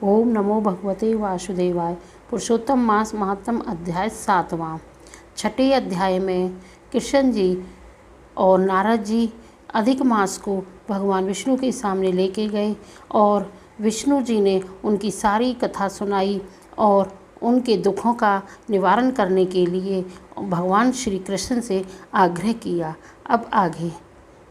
ओम नमो भगवते वासुदेवाय। पुरुषोत्तम मास महात्म अध्याय 7वां। छठे अध्याय में कृष्ण जी और नारद जी अधिक मास को भगवान विष्णु के सामने लेके गए और विष्णु जी ने उनकी सारी कथा सुनाई और उनके दुखों का निवारण करने के लिए भगवान श्री कृष्ण से आग्रह किया। अब आगे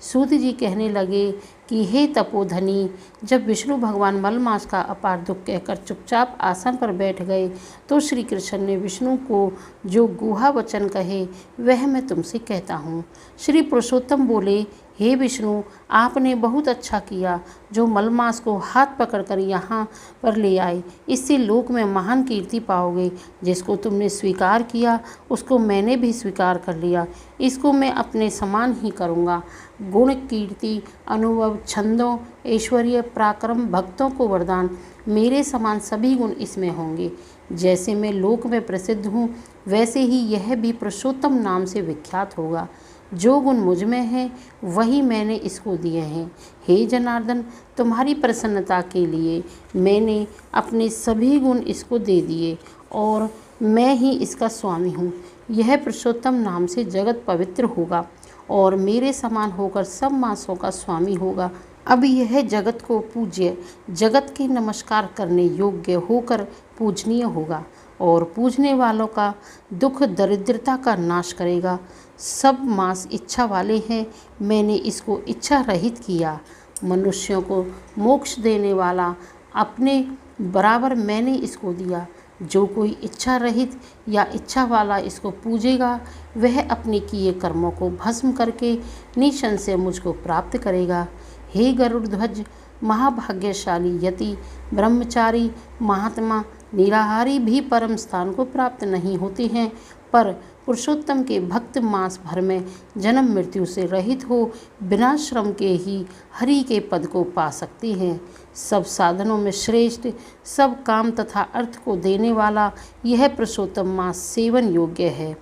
सूत जी कहने लगे कि हे तपोधनी, जब विष्णु भगवान मलमास का अपार दुख कहकर चुपचाप आसन पर बैठ गए तो श्री कृष्ण ने विष्णु को जो गुहा वचन कहे वह मैं तुमसे कहता हूँ। श्री पुरुषोत्तम बोले, हे विष्णु, आपने बहुत अच्छा किया जो मलमास को हाथ पकड़कर यहाँ पर ले आए। इससे लोक में महान कीर्ति पाओगे। जिसको तुमने स्वीकार किया उसको मैंने भी स्वीकार कर लिया। इसको मैं अपने समान ही करूँगा। गुण, कीर्ति, अनुभव, छंदों, ऐश्वर्य, पराक्रम, भक्तों को वरदान, मेरे समान सभी गुण इसमें होंगे। जैसे मैं लोक में प्रसिद्ध हूँ वैसे ही यह भी पुरुषोत्तम नाम से विख्यात होगा। जो गुण मुझ में है वही मैंने इसको दिए हैं। हे जनार्दन, तुम्हारी प्रसन्नता के लिए मैंने अपने सभी गुण इसको दे दिए और मैं ही इसका स्वामी हूँ। यह पुरुषोत्तम नाम से जगत पवित्र होगा और मेरे समान होकर सब मासों का स्वामी होगा। अब यह जगत को पूज्य, जगत के नमस्कार करने योग्य होकर पूजनीय होगा और पूजने वालों का दुख दरिद्रता का नाश करेगा। सब मास इच्छा वाले हैं, मैंने इसको इच्छा रहित किया। मनुष्यों को मोक्ष देने वाला अपने बराबर मैंने इसको दिया। जो कोई इच्छा रहित या इच्छा वाला इसको पूजेगा वह अपने किए कर्मों को भस्म करके निसंशय मुझको प्राप्त करेगा। हे गरुड़ ध्वज, महाभाग्यशाली यति, ब्रह्मचारी, महात्मा, निराहारी भी परम स्थान को प्राप्त नहीं होते हैं, पर पुरुषोत्तम के भक्त मास भर में जन्म मृत्यु से रहित हो बिना श्रम के ही हरि के पद को पा सकते हैं। सब साधनों में श्रेष्ठ, सब काम तथा अर्थ को देने वाला यह पुरुषोत्तम मास सेवन योग्य है।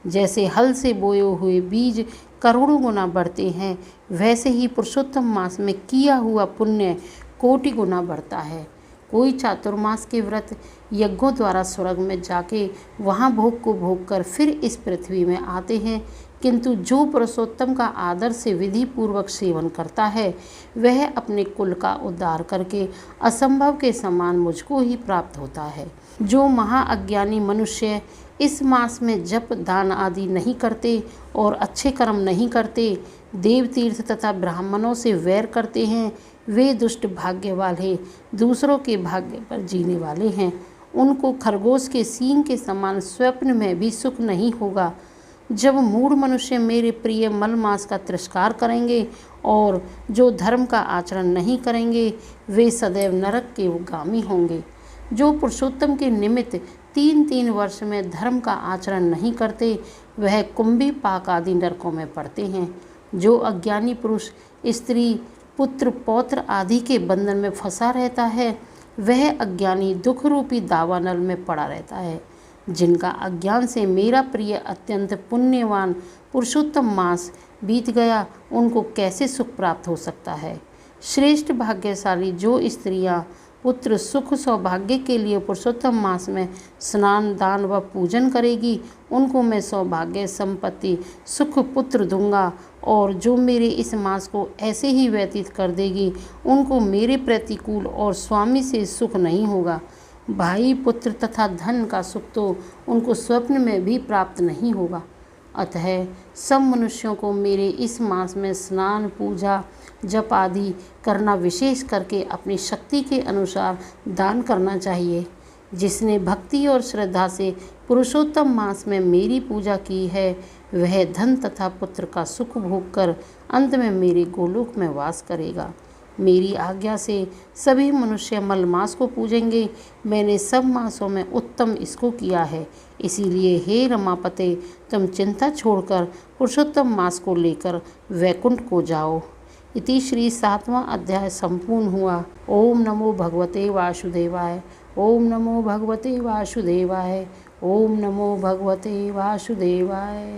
जैसे हल से बोए हुए बीज करोड़ों गुना बढ़ते हैं वैसे ही पुरुषोत्तम मास में किया हुआ पुण्य कोटि गुना बढ़ता है। कोई चातुर्मास के व्रत यज्ञों द्वारा स्वर्ग में जाके वहाँ भोग को भोग कर फिर इस पृथ्वी में आते हैं, किंतु जो पुरुषोत्तम का आदर से विधि पूर्वक सेवन करता है वह अपने कुल का उद्धार करके असंभव के समान मुझको ही प्राप्त होता है। जो महाअज्ञानी मनुष्य इस मास में जप, दान आदि नहीं करते और अच्छे कर्म नहीं करते, देव तीर्थ तथा ब्राह्मणों से वैर करते हैं, वे दुष्ट भाग्य वाले दूसरों के भाग्य पर जीने वाले हैं। उनको खरगोश के सींग के समान स्वप्न में भी सुख नहीं होगा। जब मूढ़ मनुष्य मेरे प्रिय मलमास का तिरस्कार करेंगे और जो धर्म का आचरण नहीं करेंगे वे सदैव नरक के गामी होंगे। जो पुरुषोत्तम के निमित्त 3-3 वर्ष में धर्म का आचरण नहीं करते वह कुंभी, पाक आदि नरकों में पड़ते हैं। जो अज्ञानी पुरुष स्त्री, पुत्र, पौत्र आदि के बंधन में फंसा रहता है वह अज्ञानी दुख रूपी दावानल में पड़ा रहता है। जिनका अज्ञान से मेरा प्रिय अत्यंत पुण्यवान पुरुषोत्तम मास बीत गया उनको कैसे सुख प्राप्त हो सकता है। श्रेष्ठ भाग्यशाली जो स्त्रियां पुत्र, सुख, सौभाग्य के लिए पुरुषोत्तम मास में स्नान, दान व पूजन करेगी उनको मैं सौभाग्य, संपत्ति, सुख, पुत्र दूंगा। और जो मेरे इस मास को ऐसे ही व्यतीत कर देगी उनको मेरे प्रतिकूल और स्वामी से सुख नहीं होगा। भाई, पुत्र तथा धन का सुख तो उनको स्वप्न में भी प्राप्त नहीं होगा। अतः सब मनुष्यों को मेरे इस मास में स्नान, पूजा, जप आदि करना, विशेष करके अपनी शक्ति के अनुसार दान करना चाहिए। जिसने भक्ति और श्रद्धा से पुरुषोत्तम मास में मेरी पूजा की है वह धन तथा पुत्र का सुख भोग कर अंत में मेरे गोलोक में वास करेगा। मेरी आज्ञा से सभी मनुष्य मलमास को पूजेंगे। मैंने सब मासों में उत्तम इसको किया है। इसीलिए हे रमापते, तुम चिंता छोड़कर पुरुषोत्तम मास को लेकर वैकुंठ को जाओ। इति श्री 7वां अध्याय संपूर्ण हुआ। ओम नमो भगवते वासुदेवाय। ओम नमो भगवते वासुदेवाय। ओम नमो भगवते वासुदेवाय।